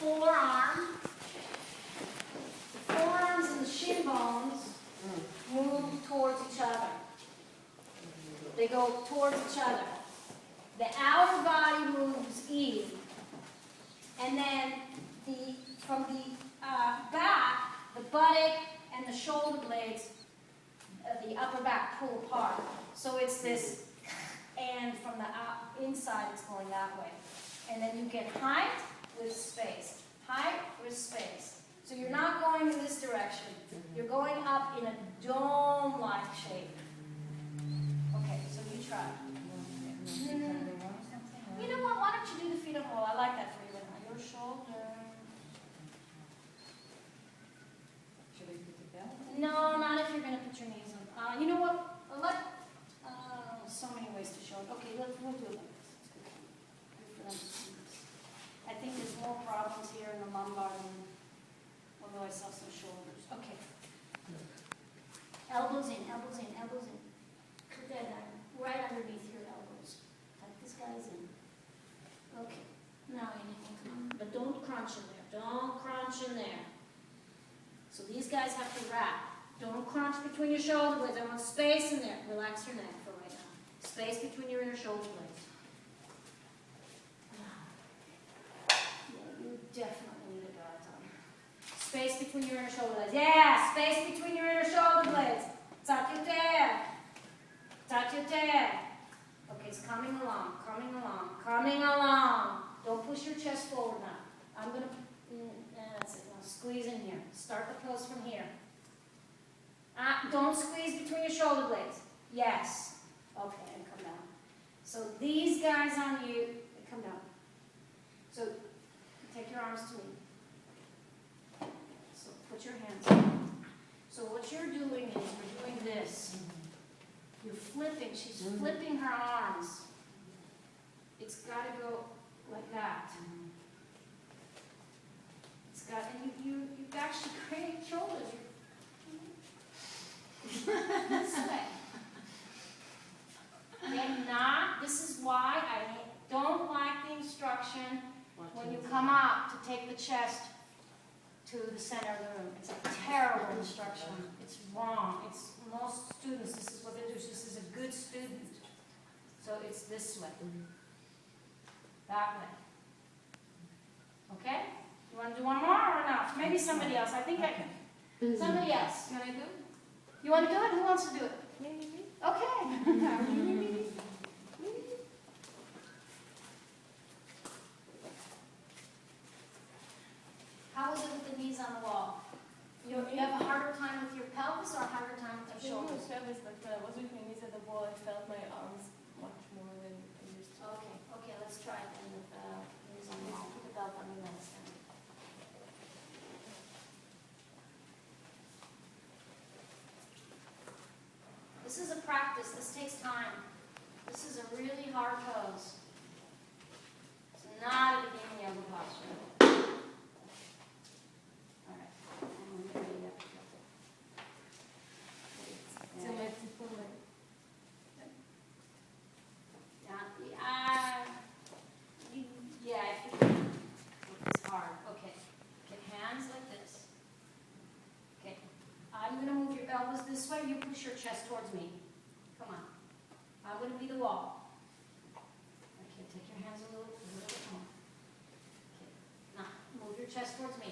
forearms and the shin bones move towards each other. They go towards each other. The outer body moves in. And then from the back, the buttock and the shoulder blades of the upper back pull apart. So it's this, and from the inside it's going that way. And then you get height with space. Height with space. So you're not going in this direction. You're going up in a dome-like shape. Okay, so you try. You know what? Why don't you do the feet on the wall? I like that for you right now. Your shoulder. Should we put the belt? No, not if you're going to put your knees on. You know what? So many ways to show it. Okay, we'll do it like this. Good for them to see this. I think there's more problems here in the lumbar than although I saw some shoulders. Okay. Elbows in, elbows in, elbows in. Put that down right underneath your elbows. Tuck this guy's in. Okay. Now you need to come. But don't crunch in there. Don't crunch in there. So these guys have to wrap. Don't crunch between your shoulder blades. I want space in there. Relax your neck for right now. Space between your inner shoulder blades. Yeah, you definitely need a guard on. Space between your inner shoulder blades. Yeah, space between your inner shoulder blades. Tuck your tail. Tuck your tail. Okay, it's coming along, coming along, coming along. Don't push your chest forward now. I'm going to, that's it. Now squeeze in here. Start the pose from here. Don't squeeze between your shoulder blades. Yes. Okay, and come down. So these guys on you, they come down. So take your arms to me. So put your hands up. So what you're doing is we're doing this. You're flipping. She's flipping her arms. It's got to go like that. It's got, and you've actually created shoulders. This way. And not, this is why I don't like the instruction when you come up to take the chest to the center of the room. It's a terrible instruction. It's wrong. It's most students, this is what they do. This is a good student. So it's this way. That way. Okay? You want to do one more or not? Maybe somebody else. I think somebody else. You want to do it? You want to do it? Who wants to do it? Me. Okay. How was it with the knees on the wall? You have a harder time with your pelvis or a harder time with your shoulders? Pelvis, but when I was with my knees at the wall, I felt my arms much more than I used to. Okay, let's try it then with knees on the wall. Put the belt on your legs then. This is a practice. This takes time. This is a really hard pose. It's not a beginning yoga posture. All right. And when you're ready, you have to tilt it. So let's pull it. It's hard. Okay. Get hands like this. Okay. I'm going to move your elbows this way. You push your chest towards me. Come on. I'm going to be the wall. Okay. Take your hands a little bit more. Okay. Now, move your chest towards me.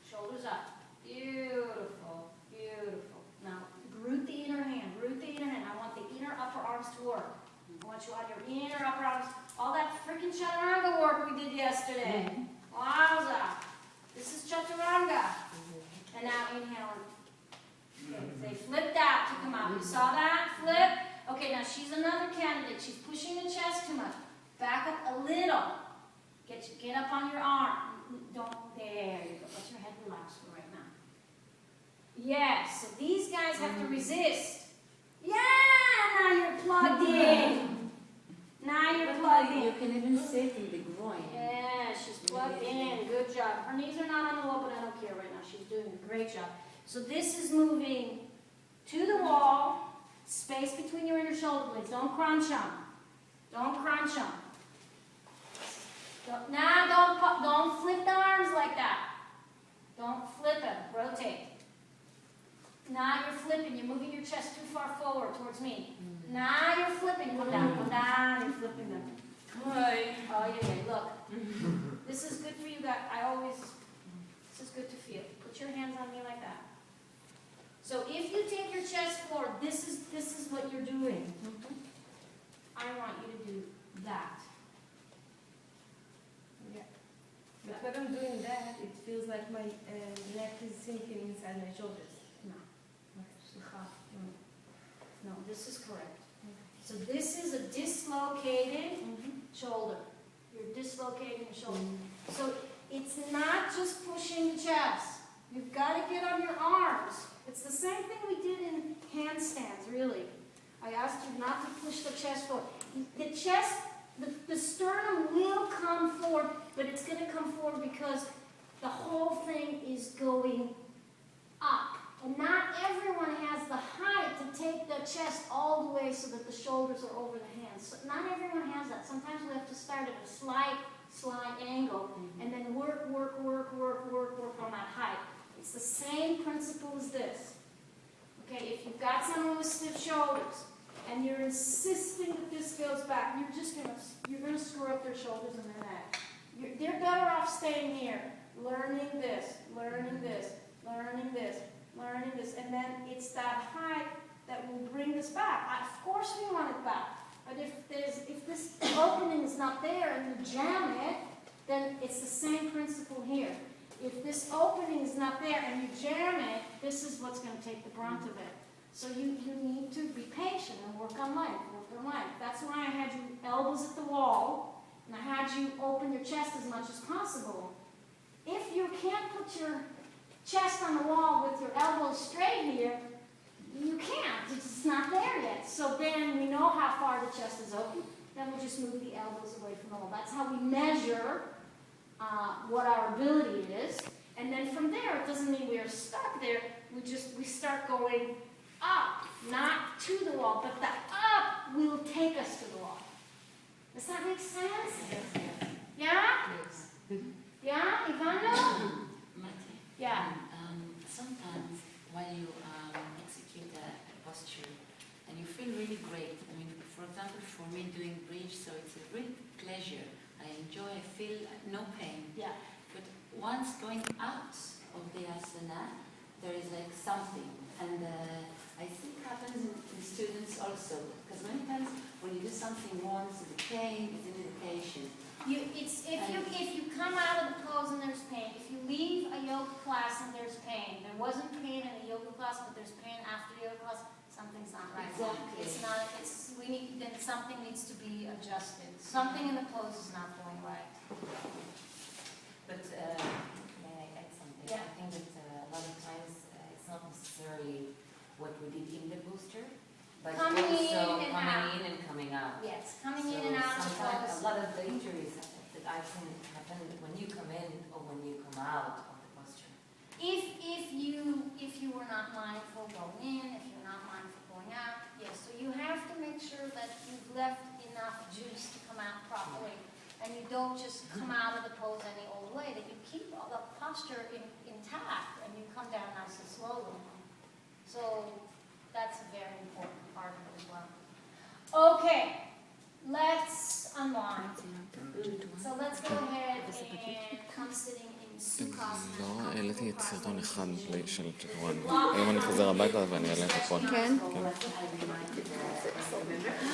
Shoulders up. Beautiful. Beautiful. Now, root the inner hand. Root the inner hand. I want the inner upper arms to work. I want you on your inner upper arms. All that freaking chaturanga work we did yesterday. Wowza. This is chaturanga. And now inhale. Okay, they flipped out to come out. You saw that? Flip. Okay, now she's another candidate. She's pushing the chest too much. Back up a little. Get up on your arm. There you go. Let your head relax for right now. Yes, so these guys have to resist. Yeah, now you're plugged in. Now you're plugged in. You can even sit in the groin. Yeah, she's plugged in. Good job. Her knees are not on the wall, but I don't care right now. She's doing a great job. So this is moving to the wall, space between your inner shoulder blades. Don't crunch them. Don't crunch them. Now don't flip the arms towards me. Now you're flipping. Go down, you're flipping them. Hi. Oh, yeah, look. This is good for you guys. This is good to feel. Put your hands on me like that. So if you take your chest forward, this is what you're doing. I want you to do that. Yeah. But when I'm doing that, it feels like my neck is sinking inside my shoulders. No, this is correct. So this is a dislocated shoulder. You're dislocating your shoulder. So it's not just pushing the chest. You've got to get on your arms. It's the same thing we did in handstands, really. I asked you not to push the chest forward. The chest, the sternum will come forward, but it's going to come forward because the whole thing is going up. And not everyone has the height to take the chest all the way so that the shoulders are over the hands. So not everyone has that. Sometimes we have to start at a slight angle and then work on that height. It's the same principle as this. Okay, if you've got someone with stiff shoulders and you're insisting that this goes back, you're gonna screw up their shoulders and their neck. They're better off staying here, learning this, and then it's that height that will bring this back. Of course we want it back, but if this opening is not there and you jam it, then it's the same principle here. If this opening is not there and you jam it, this is what's going to take the brunt of it. So you need to be patient and work on length. That's why I had you elbows at the wall, and I had you open your chest as much as possible. If you can't put your chest on the wall with your elbows straight here, you can't. It's not there yet. So then we know how far the chest is open. Then we just move the elbows away from the wall. That's how we measure what our ability is. And then from there, it doesn't mean we are stuck there. We start going up, not to the wall, but the up will take us to the wall. Does that make sense? Yes. Yeah? Yes. Yeah, Ivana? Maty, Yeah. sometimes while you execute a posture and you feel really great, I mean, for example, for me doing bridge, so it's a real pleasure. I enjoy, I feel no pain. Yeah. But once going out of the asana, there is like something. And I think happens in students also. Because many times when you do something once, the pain is an indication. If you come out of the pose and there's pain, if you leave a yoga class and there's pain, there wasn't pain in the yoga class, but there's pain after the yoga class, something's not right. Exactly. Then something needs to be adjusted. Something in the pose is not going right. But may I add something? Yeah. I think that a lot of times it's not necessarily what we did in the booster, but Coming in also and coming out. in and coming out. Yes, coming So in and out of the sometimes pose. a lot of the injuries that I can happen when you come in or when you come out of the posture. If you were not mindful going in, if you're not mindful going out, yes. So you have to make sure that you've left enough juice to come out properly, and you don't just come out of the pose any old way. That you keep all the posture intact, and you come down nice and slowly. So that's a very important part of it as well. Okay, let's unwind. So let's go ahead and come sitting in Sukhasana. לא, העליתי את סרטון אחד של צ'קרואן. היום אני חוזר הביתה ואני אעלה את הכל. כן. כן.